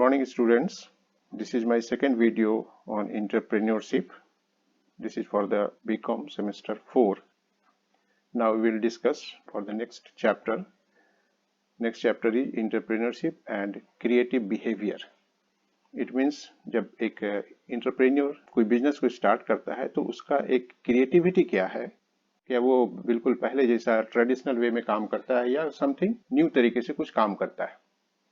morning, students. This is my second video on entrepreneurship. This is for the BCom semester 4. Now we will discuss for the next chapter. Next chapter is entrepreneurship and creative behavior. It means जब एक entrepreneur कोई business को start करता है तो उसका एक creativity क्या है, क्या वो बिल्कुल पहले जैसा ट्रेडिशनल वे में काम करता है या समथिंग न्यू तरीके से कुछ काम करता है.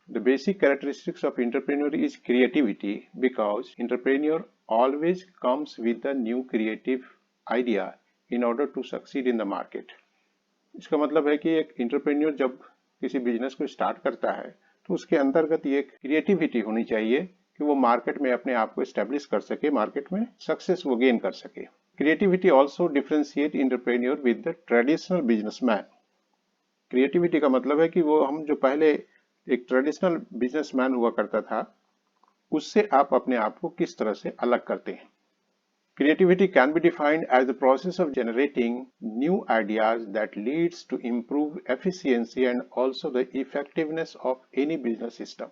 The basic characteristics of entrepreneur is creativity because entrepreneur always comes with a new creative idea in order to succeed in the market. इसका मतलब है कि एक entrepreneur जब किसी बिजनेस को स्टार्ट करता है तो उसके अंतर्गत ये क्रिएटिविटी होनी चाहिए कि वो मार्केट में अपने आप को एस्टेब्लिश कर सके, मार्केट में सक्सेस वो गेन कर सके. Creativity also differentiate entrepreneur with the traditional businessman. Creativity का मतलब है कि वो हम जो पहले एक ट्रेडिशनल बिजनेसमैन हुआ करता था उससे आप अपने आप को किस तरह से अलग करते हैं. Creativity can be defined as the process of generating new ideas that leads to improve efficiency and also the effectiveness of any business system.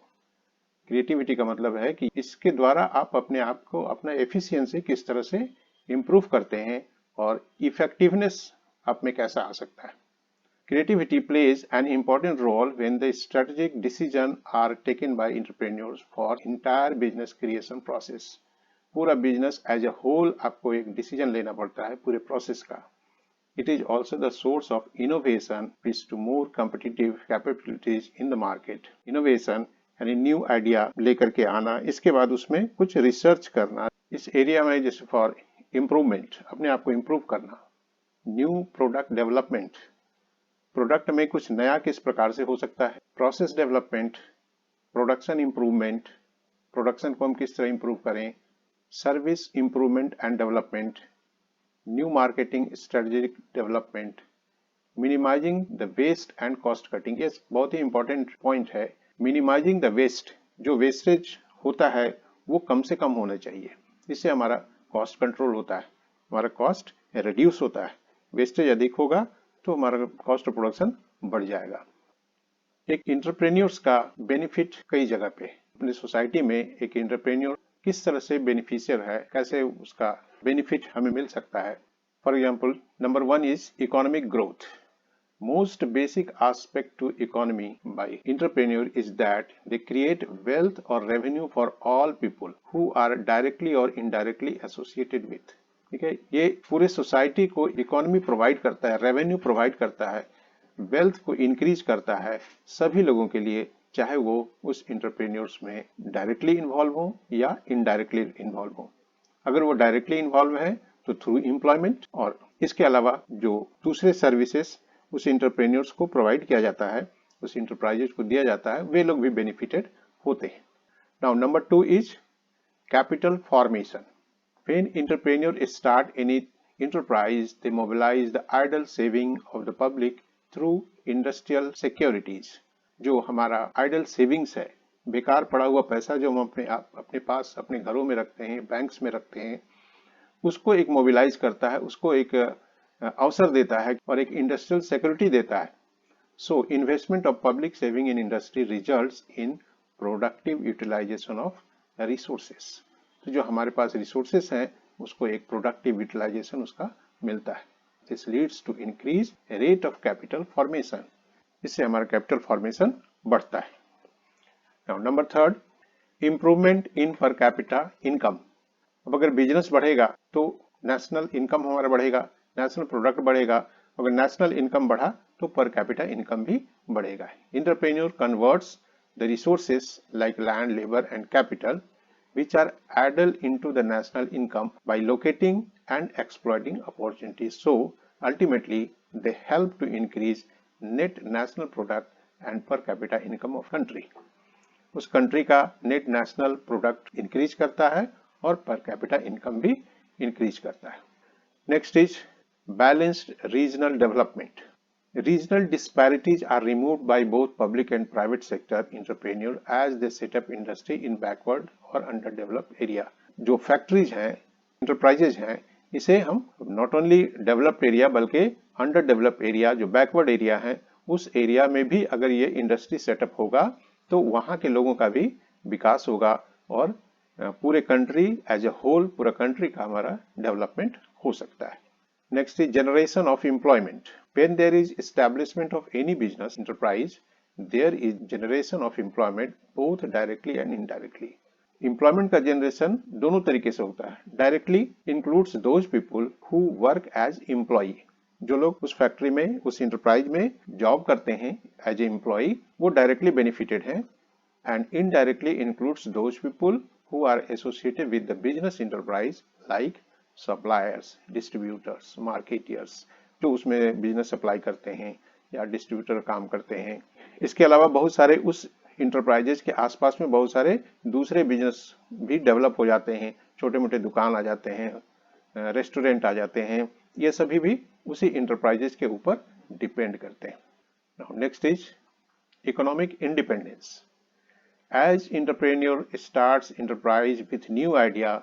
Creativity का मतलब है कि इसके द्वारा आप अपने आप को अपना एफिशिएंसी किस तरह से इंप्रूव करते हैं और इफेक्टिवनेस आप में कैसा आ सकता है. Creativity plays an important role when the strategic decisions are taken by entrepreneurs for entire business creation process. पूरा बिजनेस एज अ होल आपको एक डिसीजन लेना पड़ता है पूरे प्रोसेस का. It is also the source of innovation which to more competitive capabilities in the market. Innovation यानी new idea लेकर के आना, इसके बाद उसमें कुछ रिसर्च करना इस एरिया में, जैसे फॉर इम्प्रूवमेंट, अपने आप को इम्प्रूव करना. न्यू प्रोडक्ट डेवलपमेंट, प्रोडक्ट में कुछ नया किस प्रकार से हो सकता है. Process development, production improvement, production को हम किस तरह इंप्रूव करें. Service improvement and development, new marketing strategic development, minimising the waste and cost cutting. ये बहुत ही इंपॉर्टेंट पॉइंट है. मिनिमाइजिंग द वेस्ट, जो वेस्टेज होता है वो कम से कम होना चाहिए. इससे हमारा कॉस्ट कंट्रोल होता है, हमारा कॉस्ट रिड्यूस होता है. वेस्टेज अधिक होगा तो हमारा कॉस्ट ऑफ प्रोडक्शन बढ़ जाएगा. एक एंटरप्रेन्योर्स का बेनिफिट कई जगह पे अपनी सोसाइटी में एक एंटरप्रेन्योर किस तरह से बेनिफिशियर है, कैसे उसका बेनिफिट हमें मिल सकता है. For example, number 1 is economic growth. Most basic aspect to economy by entrepreneur is that they create wealth और revenue for all people who are directly और इनडायरेक्टली एसोसिएटेड विथ. ठीक है, ये पूरे सोसाइटी को इकोनॉमी प्रोवाइड करता है, revenue provide करता है, वेल्थ को इंक्रीज करता है सभी लोगों के लिए, चाहे वो उस एंटरप्रेन्योर्स में डायरेक्टली इन्वॉल्व हो या इनडायरेक्टली इन्वॉल्व हो. अगर वो डायरेक्टली इन्वॉल्व है तो थ्रू एम्प्लॉयमेंट, और इसके अलावा जो दूसरे सर्विसेज उस एंटरप्रेन्योर्स को प्रोवाइड किया जाता है, उस इंटरप्राइजेज को दिया जाता है, वे लोग भी बेनिफिटेड होते हैं. Now number 2 is capital formation. When entrepreneurs start any enterprise, they mobilize the idle saving of the public through industrial securities. जो हमारा idle savings है, बेकार पड़ा हुआ पैसा जो हम अपने पास अपने घरों में रखते हैं, बैंक्स में रखते हैं, उसको एक मोबिलाइज करता है, उसको एक अवसर देता है और एक इंडस्ट्रियल सिक्योरिटी देता है. So investment of public saving in industry results in productive utilization of resources. तो जो हमारे पास रिसोर्सेस हैं उसको एक प्रोडक्टिव यूटिलाइजेशन उसका मिलता है. This leads to increase rate of capital formation. इससे हमारा कैपिटल फॉर्मेशन बढ़ता है. Now number 3, improvement in per capita income. अब अगर बिजनेस बढ़ेगा तो नेशनल इनकम हमारा बढ़ेगा, नेशनल प्रोडक्ट बढ़ेगा. अगर नेशनल इनकम बढ़ा तो पर कैपिटा इनकम भी बढ़ेगा. Entrepreneur converts the resources like land, labour and capital which are added into the national income by locating and exploiting opportunities. So ultimately they help to increase net national product and per capita income of country. उस country का net national product increase करता है और per capita income भी increase करता है. Next is balanced regional development. Regional disparities are removed by both public and private sector entrepreneurs as they set up industry in backward or underdeveloped area. जो factories हैं, enterprises हैं, इसे हम not only developed area बल्कि under developed area, जो backward area है, उस area में भी अगर ये इंडस्ट्री सेटअप होगा तो वहाँ के लोगों का भी विकास होगा और पूरे कंट्री एज ए होल, पूरा कंट्री का हमारा डेवलपमेंट हो सकता है। Next is generation of employment. When there is establishment of any business enterprise, there is generation of employment both directly and indirectly. Employment का जनरेशन दोनों तरीके से होता है। Directly includes those people who work as employee, जो लोग उस factory में, उस इंटरप्राइज में जॉब करते हैं एज ए एम्प्लॉई, वो डायरेक्टली बेनिफिटेड हैं। And indirectly includes those people who are associated with the business enterprise like suppliers, distributors, marketeers, जो उसमें बिजनेस सप्लाई करते हैं या डिस्ट्रीब्यूटर काम करते हैं। इसके अलावा बहुत सारे उस इंटरप्राइजेज के आसपास में बहुत सारे दूसरे बिजनेस भी डेवलप हो जाते हैं, छोटे मोटे दुकान आ जाते हैं, रेस्टोरेंट आ जाते हैं, ये सभी भी उसी इंटरप्राइजेज के ऊपर डिपेंड करते हैं। Next is economic independence. As entrepreneur starts enterprise with new idea,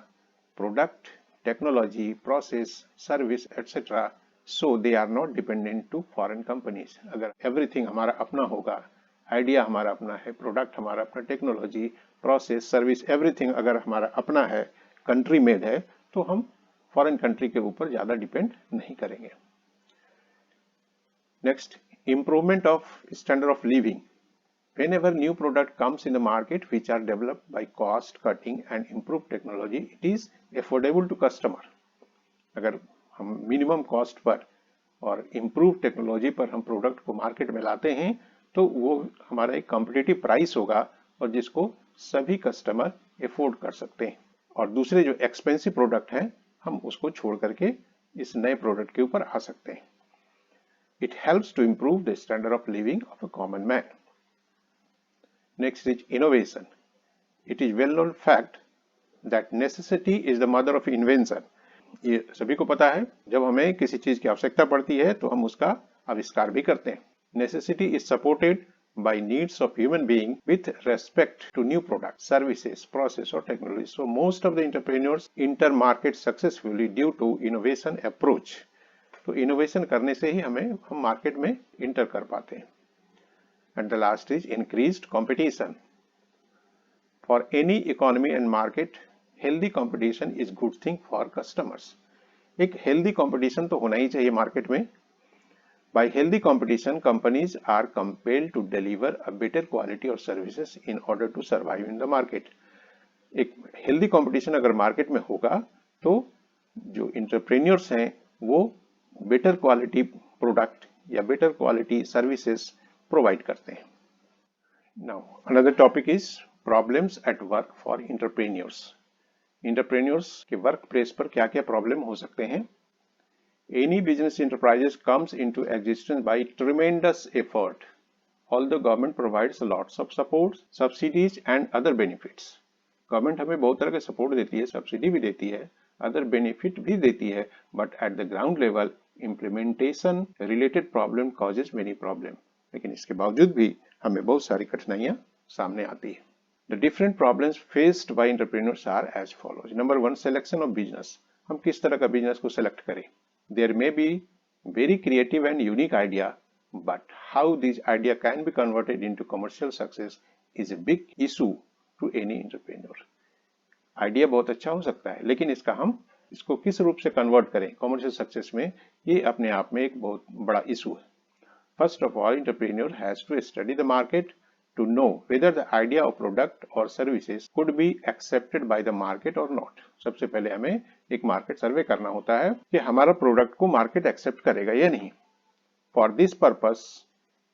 product, technology, process, service, etc., so they are not dependent to foreign companies. अगर everything हमारा अपना होगा, आइडिया हमारा अपना है, प्रोडक्ट हमारा अपना, टेक्नोलॉजी, प्रोसेस, सर्विस, एवरीथिंग अगर हमारा अपना है, कंट्री मेड है, तो हम फॉरेन कंट्री के ऊपर ज्यादा डिपेंड नहीं करेंगे। Next, improvement of standard of living. Whenever new product comes in the market which are developed by cost cutting and improved technology, it is affordable to customer. अगर हम मिनिमम कॉस्ट पर और improve technology पर हम product को market में लाते हैं तो वो हमारा एक कॉम्पिटिटिव प्राइस होगा और जिसको सभी कस्टमर एफोर्ड कर सकते हैं। और दूसरे जो एक्सपेंसिव प्रोडक्ट हैं हम उसको छोड़ करके इस नए प्रोडक्ट के ऊपर आ सकते हैं। It helps to improve the standard of living of a common man. Next is innovation. It is well known fact that necessity is the mother of invention. ये सभी को पता है, जब हमें किसी चीज की आवश्यकता पड़ती है तो हम उसका आविष्कार भी करते हैं। Necessity is supported by needs of human being with respect to new products, services, process or technology. So most of the entrepreneurs enter market successfully due to innovation approach. तो innovation करने से ही हम मार्केट में inter कर पाते हैं। And the last is increased competition. For any economy and market, healthy competition is good thing for customers. एक healthy competition तो होना ही चाहिए मार्केट में। By healthy competition, companies are compelled to deliver a better quality of services in order to survive in the market. एक healthy competition अगर market में होगा तो जो entrepreneurs हैं वो better quality product या better quality services प्रोवाइड करते हैं। Now another topic is problems at work for entrepreneurs. Entrepreneurs के वर्क प्लेस पर क्या क्या प्रॉब्लम हो सकते हैं। Any business enterprises comes into existence by tremendous effort, although government provides lots of support, subsidies and other benefits. Government हमें बहुत तरह के सपोर्ट देती है, सब्सिडी भी देती है, अदर बेनिफिट भी देती है, but at the ground level implementation related problem causes many problem. लेकिन इसके बावजूद भी हमें बहुत सारी कठिनाइयां सामने आती है। The different problems faced by entrepreneurs are as follows. Number 1, selection of business. हम किस तरह का बिजनेस को सिलेक्ट करें। There may be very creative and unique idea, but how this idea can be converted into commercial success is a big issue to any entrepreneur. Idea बहुत अच्छा हो सकता है, लेकिन इसको किस रूप से कन्वर्ट करें कमर्शियल सक्सेस में, ये अपने आप में एक बहुत बड़ा इशू है। First of all, entrepreneur has to study the market to know whether the idea of product or services could be accepted by the market or not. सबसे पहले हमें एक मार्केट सर्वे करना होता है कि हमारा प्रोडक्ट को मार्केट एक्सेप्ट करेगा या नहीं। For this purpose,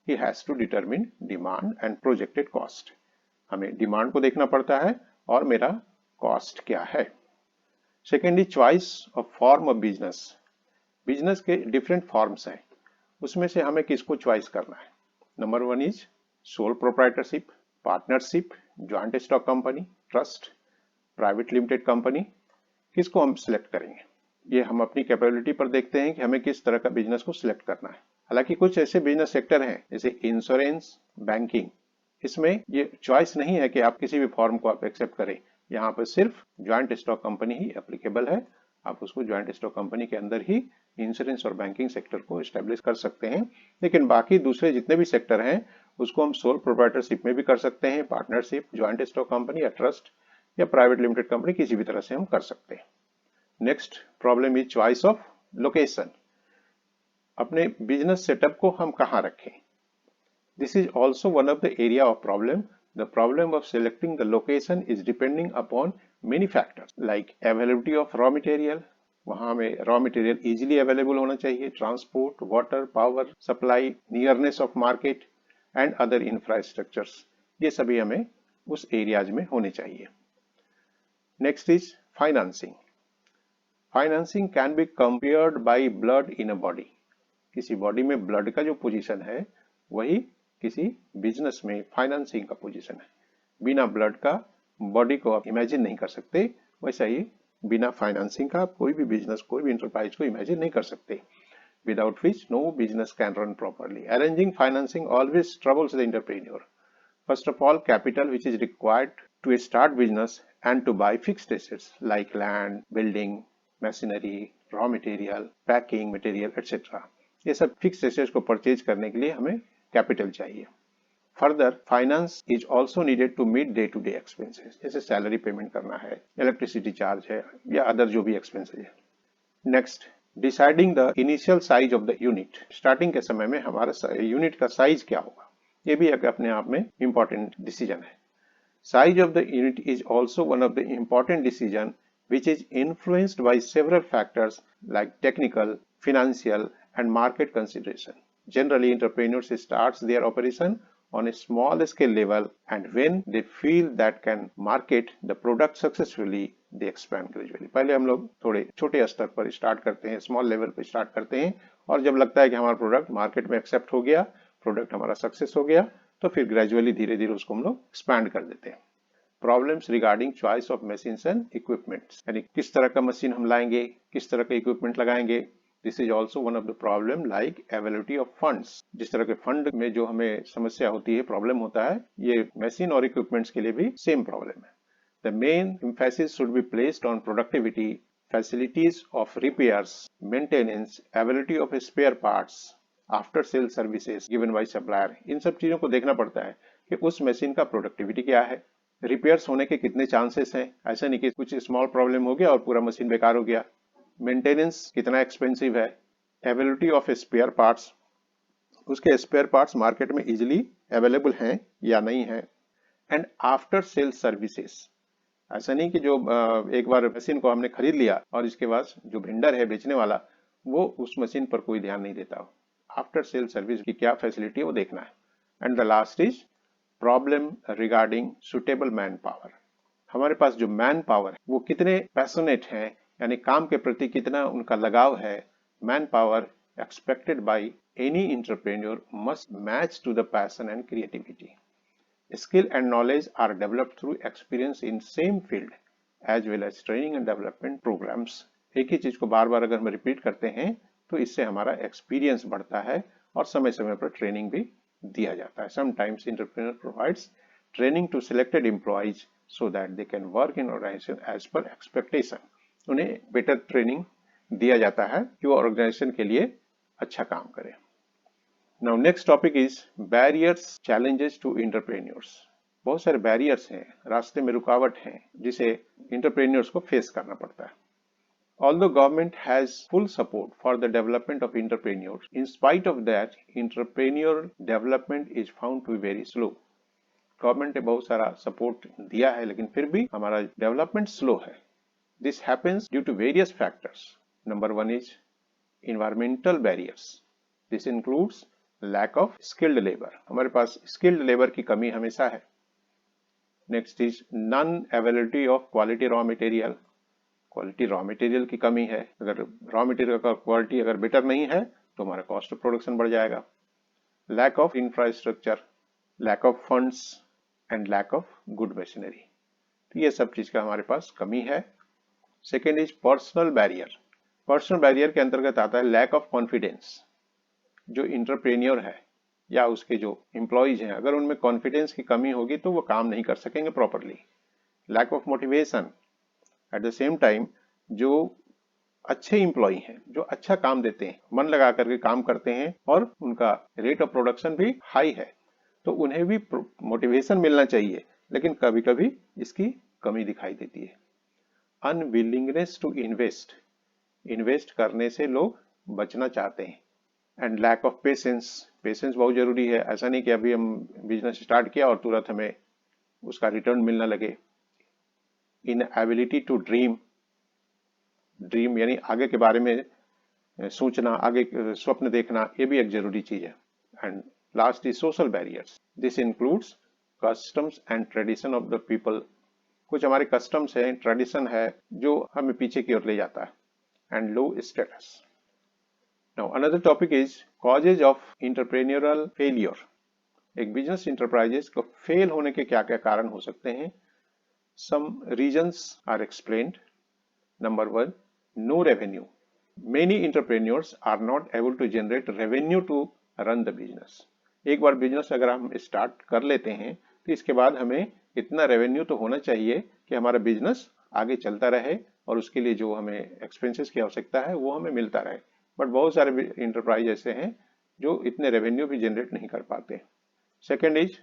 he has to determine demand and projected cost. हमें डिमांड को देखना पड़ता है और मेरा कॉस्ट क्या है। Secondly, choice of form of business. Business के डिफरेंट फॉर्म्स हैं, उसमें से हमें किसको चॉइस करना है। Number 1 is sole proprietorship, partnership, joint stock company, trust, private limited company. किसको हम सिलेक्ट करेंगे, ये हम अपनी कैपेबिलिटी पर देखते हैं कि हमें किस तरह का बिजनेस को सिलेक्ट करना है। हालांकि कुछ ऐसे बिजनेस सेक्टर हैं जैसे इंश्योरेंस, बैंकिंग, इसमें ये चॉइस नहीं है कि आप किसी भी फॉर्म को आप एक्सेप्ट करें। यहाँ पर सिर्फ ज्वाइंट स्टॉक कंपनी ही एप्लीकेबल है, आप उसको ज्वाइंट स्टॉक कंपनी के अंदर ही इंश्योरेंस और बैंकिंग सेक्टर को एस्टेब्लिश कर सकते हैं। लेकिन बाकी दूसरे जितने भी सेक्टर हैं उसको हम सोल प्रोप्राइटरशिप में भी कर सकते हैं, पार्टनरशिप, ज्वाइंट स्टॉक कंपनी या ट्रस्ट या प्राइवेट लिमिटेड कंपनी, किसी भी तरह से हम कर सकते हैं। Next problem is choice of location. अपने बिजनेस सेटअप को हम कहाँ रखें? This is also one of the area of problem. The problem of selecting the location is depending upon many factors like availability of raw material, वहां में raw material easily available होना चाहिए, transport, water, power supply, nearness of market and other infrastructures, ये सभी हमें उस areas में होने चाहिए। Next is financing. Financing can be compared by blood in a body. किसी बॉडी में ब्लड का जो पोजीशन है वही किसी बिजनेस में फाइनेंसिंग का पोजीशन है। बिना ब्लड का बॉडी को आप इमेजिन नहीं कर सकते, वैसा ही बिना फाइनेंसिंग का आप कोई भी बिजनेस, कोई भी इंटरप्राइज को इमेजिन नहीं कर सकते। Without which no business can run properly. Arranging financing always troubles the entrepreneur. First of all, capital which is required to start business and to buy fixed assets like land, building, machinery, raw material, packing material, etc. ये सब fix assets को purchase करने के लिए हमें capital चाहिए। Further finance is also needed to meet day to day expenses, जैसे salary payment करना है, इलेक्ट्रिसिटी चार्ज है या अदर जो भी एक्सपेंसेस है। Next, deciding the initial size of the unit. Starting के समय में हमारा यूनिट का साइज क्या होगा, ये भी एक अपने आप में इंपॉर्टेंट डिसीजन है। Size of the unit is also one of the important decision which is influenced by several factors like technical, financial and market consideration. Generally, entrepreneurs starts their operation on a small scale level, and when they feel that can market the product successfully, they expand gradually. पहले हम लोग थोड़े छोटे स्तर पर start करते हैं, small level पर स्टार्ट करते हैं, और जब लगता है कि हमारा प्रोडक्ट मार्केट में एक्सेप्ट हो गया, प्रोडक्ट हमारा सक्सेस हो गया, तो फिर ग्रेजुअली धीरे धीरे उसको हम लोग एक्सपैंड कर देते हैं। Problems regarding choice of machines and equipments, यानी किस तरह का मशीन हम लाएंगे, किस तरह का इक्विपमेंट लगाएंगे। This is also one of the problem like availability of funds. जिस तरह के फंड में जो हमें समस्या होती है, प्रॉब्लम होता है, ये मशीन और इक्विपमेंट्स के लिए भी सेम प्रॉब्लम है। The main emphasis should be placed on productivity, facilities of repairs, maintenance, availability of spare parts, after sale services given by supplier. इन सब चीजों को देखना पड़ता है कि उस मशीन का प्रोडक्टिविटी क्या है, रिपेयर्स होने के कितने चांसेस हैं। ऐसा नहीं कि कुछ स्मॉल प्रॉब्लम हो गया और पूरा मशीन बेकार हो गया। मेंटेनेंस कितना एक्सपेंसिव है, अवेलेबिलिटी ऑफ स्पेयर पार्ट्स, उसके स्पेयर पार्ट्स मार्केट में इजीली अवेलेबल हैं या नहीं है, एंड आफ्टर सेल सर्विसेज। ऐसा नहीं कि जो एक बार मशीन को हमने खरीद लिया और इसके बाद जो वेंडर है, बेचने वाला, वो उस मशीन पर कोई ध्यान नहीं देता हो। आफ्टर सेल सर्विस की क्या फैसिलिटी है वो देखना है। And the last is problem regarding suitable man power. हमारे पास जो मैन पावर है वो कितने पैशनेट हैं, यानी काम के प्रति कितना उनका लगाव है। Manpower expected by any entrepreneur must match to the passion and creativity. Skill and knowledge are developed through experience in same field as well as training and development programmes. एक ही चीज को बार बार अगर हम रिपीट करते हैं तो इससे हमारा एक्सपीरियंस बढ़ता है और समय समय पर ट्रेनिंग भी दिया जाता है। Sometimes entrepreneur provides training to selected employees so that they can work in organization as per expectation. उन्हें बेटर ट्रेनिंग दिया जाता है कि वो ऑर्गेनाइजेशन के लिए अच्छा काम करें। Now next topic is barriers, challenges to entrepreneurs. बहुत सारे बैरियर्स हैं, रास्ते में रुकावट हैं जिसे इंटरप्रेन्योर्स को फेस करना पड़ता है। Although government has full support for the development of entrepreneurs, in spite of that, entrepreneur development is found to be very slow. Government ने बहुत सारा support दिया है, लेकिन फिर भी हमारा development slow है। This happens due to various factors. Number one is environmental barriers. This includes lack of skilled labor. हमारे पास skilled labor की कमी हमेशा है। Next is non-availability of quality raw material. Quality raw material की कमी है। अगर रॉ मटेरियल का क्वालिटी अगर बेटर नहीं है तो हमारा कॉस्ट ऑफ प्रोडक्शन बढ़ जाएगा। Lack of infrastructure, lack of funds and lack of good machinery, तो ये सब चीज का हमारे पास कमी है। Second is personal barrier. Personal barrier के अंतर्गत आता है लैक ऑफ कॉन्फिडेंस। जो इंटरप्रेन्योर है या उसके जो एम्प्लॉयज हैं, अगर उनमें कॉन्फिडेंस की कमी होगी तो वो काम नहीं कर सकेंगे properly. Lack of motivation. At the same time जो अच्छे इंप्लॉई हैं, जो अच्छा काम देते हैं, मन लगा करके काम करते हैं और उनका रेट ऑफ प्रोडक्शन भी हाई है, तो उन्हें भी मोटिवेशन मिलना चाहिए, लेकिन कभी कभी इसकी कमी दिखाई देती है। अनविलिंगनेस टू इन्वेस्ट, इन्वेस्ट करने से लोग बचना चाहते हैं। And lack of patience, patience बहुत जरूरी है। ऐसा नहीं कि अभी हम बिजनेस स्टार्ट किया और तुरंत हमें उसका रिटर्न मिलना लगे। इनएबिलिटी टू ड्रीम, ड्रीम यानी आगे के बारे में सोचना, आगे स्वप्न देखना, ये भी एक जरूरी चीज है। And last is social barriers, this includes customs and tradition of the people. कुछ हमारे कस्टम्स है, ट्रेडिशन है जो हमें पीछे की ओर ले जाता है। And low status. Now another topic is causes of entrepreneurial failure. एक बिजनेस इंटरप्राइजेस को फेल होने के क्या क्या कारण हो सकते हैं। Some reasons are explained. Number 1, no revenue. Many entrepreneurs are not able to generate revenue to run the business. एक बार बिजनेस अगर हम स्टार्ट कर लेते हैं तो इसके बाद हमें इतना रेवेन्यू तो होना चाहिए कि हमारा बिजनेस आगे चलता रहे और उसके लिए जो हमें एक्सपेंसेस की आवश्यकता है वो हमें मिलता रहे। बट बहुत सारे इंटरप्राइज ऐसे हैं जो इतने रेवेन्यू भी जनरेट नहीं कर पाते। Second is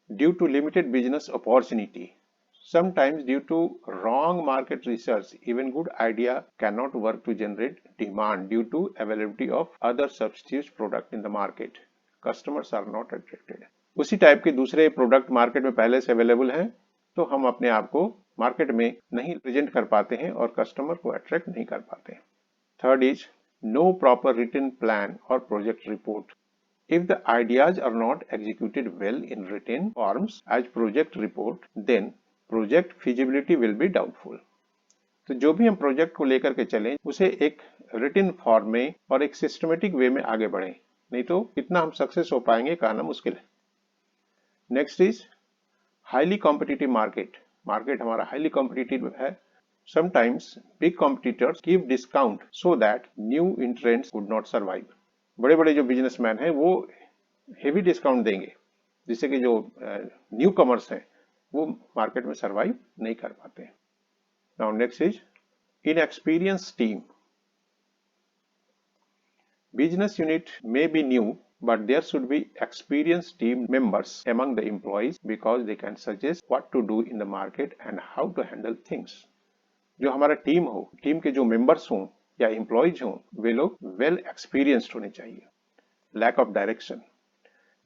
due to limited business opportunity. Sometimes due to wrong market research, even good idea cannot work to generate demand due to availability of other substitute product in the market. Customers are not attracted. उसी type के दूसरे product market में पहले से available हैं तो हम अपने आप को मार्केट में नहीं प्रेजेंट कर पाते हैं और कस्टमर को अट्रैक्ट नहीं कर पाते। Third is no proper written plan और project report. If the ideas are not executed well in written forms as project report, then project feasibility will be doubtful. तो जो भी हम प्रोजेक्ट को लेकर के चलें उसे एक रिटन फॉर्म में और एक सिस्टमेटिक वे में आगे बढ़ें, नहीं तो कितना हम सक्सेस हो पाएंगे कहना मुश्किल है। Next is highly competitive market. Market हमारा हाईली कॉम्पिटिटिव है। Sometimes big competitors give discount so that new entrants would not survive. बड़े बड़े जो बिजनेसमैन हैं वो हेवी डिस्काउंट देंगे जिससे कि जो न्यू कमर्स हैं वो मार्केट में सरवाइव नहीं कर पाते। Now next is inexperience team. Business unit may be new but there should be experience team members among the employees because they can suggest what to do in the market and how to handle things. जो हमारा team हो, team के जो members हों या employees हों, वे लोग well experienced होने चाहिए। Lack of direction.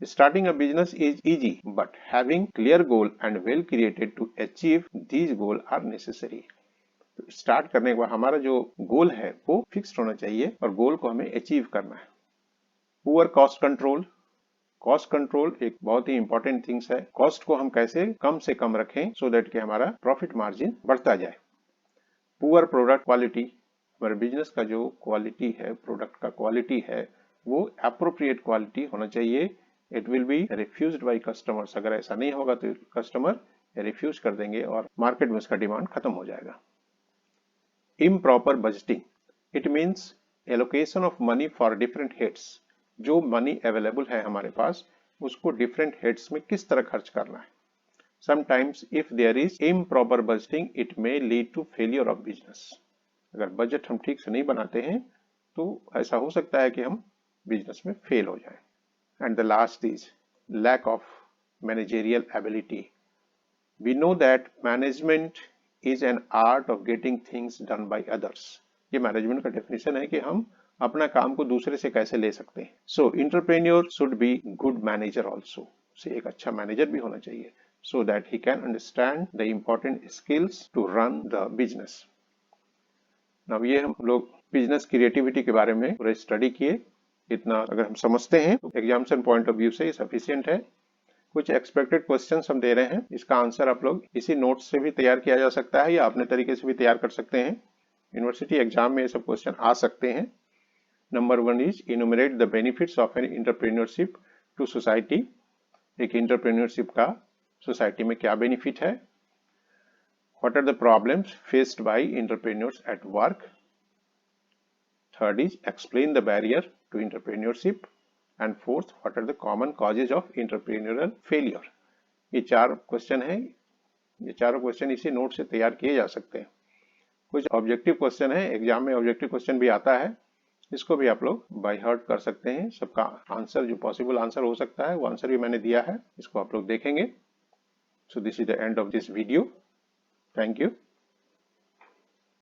Starting a business is easy, but having clear goal and well created to achieve these goal are necessary. तो स्टार्ट करने के बाद हमारा जो गोल है वो फिक्स्ड होना चाहिए और गोल को हमें अचीव करना है। Poor cost control. Cost control एक बहुत ही इंपॉर्टेंट थिंग्स है। कॉस्ट को हम कैसे कम से कम रखें सो दैट कि हमारा प्रॉफिट मार्जिन बढ़ता जाए। Poor product quality. हमारे बिजनेस का जो क्वालिटी है, प्रोडक्ट का क्वालिटी है, वो एप्रोप्रिएट क्वालिटी होना चाहिए। It will be refused by customers. अगर ऐसा नहीं होगा तो कस्टमर रिफ्यूज कर देंगे और मार्केट में उसका डिमांड खत्म हो जाएगा। Improper budgeting. It means allocation of money for different heads. जो मनी अवेलेबल है हमारे पास उसको डिफरेंट हेड्स में किस तरह खर्च करना है। Sometimes if there is improper budgeting it may lead to failure of business. अगर बजट हम ठीक से नहीं बनाते हैं तो ऐसा हो सकता है कि हम बिजनेस में फेल हो जाएं। And the last is lack of managerial ability. We know that management is an art of getting things done by others. ये मैनेजमेंट का डेफिनेशन है कि हम अपना काम को दूसरे से कैसे ले सकते हैं। So entrepreneur should be good manager also. उसे एक अच्छा मैनेजर भी होना चाहिए so that he can understand the important skills to run the business. Now ये हम लोग बिजनेस क्रिएटिविटी के बारे में पूरा स्टडी किए। इतना अगर हम समझते हैं तो एग्जामिनेशन पॉइंट ऑफ व्यू से सफिशिएंट है। कुछ एक्सपेक्टेड क्वेश्चंस हम दे रहे हैं, इसका आंसर आप लोग इसी नोट्स से भी तैयार किया जा सकता है या अपने तरीके से भी तैयार कर सकते हैं। यूनिवर्सिटी एग्जाम में ये सब क्वेश्चन आ सकते हैं। Number 1 is enumerate the benefits of an entrepreneurship to society. एक एंटरप्रेन्योरशिप का सोसाइटी में क्या बेनिफिट है। What are the problems faced by entrepreneurs at work. Third is explain the barrier to entrepreneurship, and fourth, what are the common causes of entrepreneurial failure. ये 4 question हैं। ये चारों question इसी note से तैयार किए जा सकते हैं। कुछ ऑब्जेक्टिव क्वेश्चन है, एग्जाम में ऑब्जेक्टिव क्वेश्चन भी आता है, इसको भी आप लोग बाय हार्ट कर सकते हैं। सबका आंसर जो पॉसिबल आंसर हो सकता है वो आंसर भी मैंने दिया है, इसको आप लोग देखेंगे। So this is the end of this video. Thank you.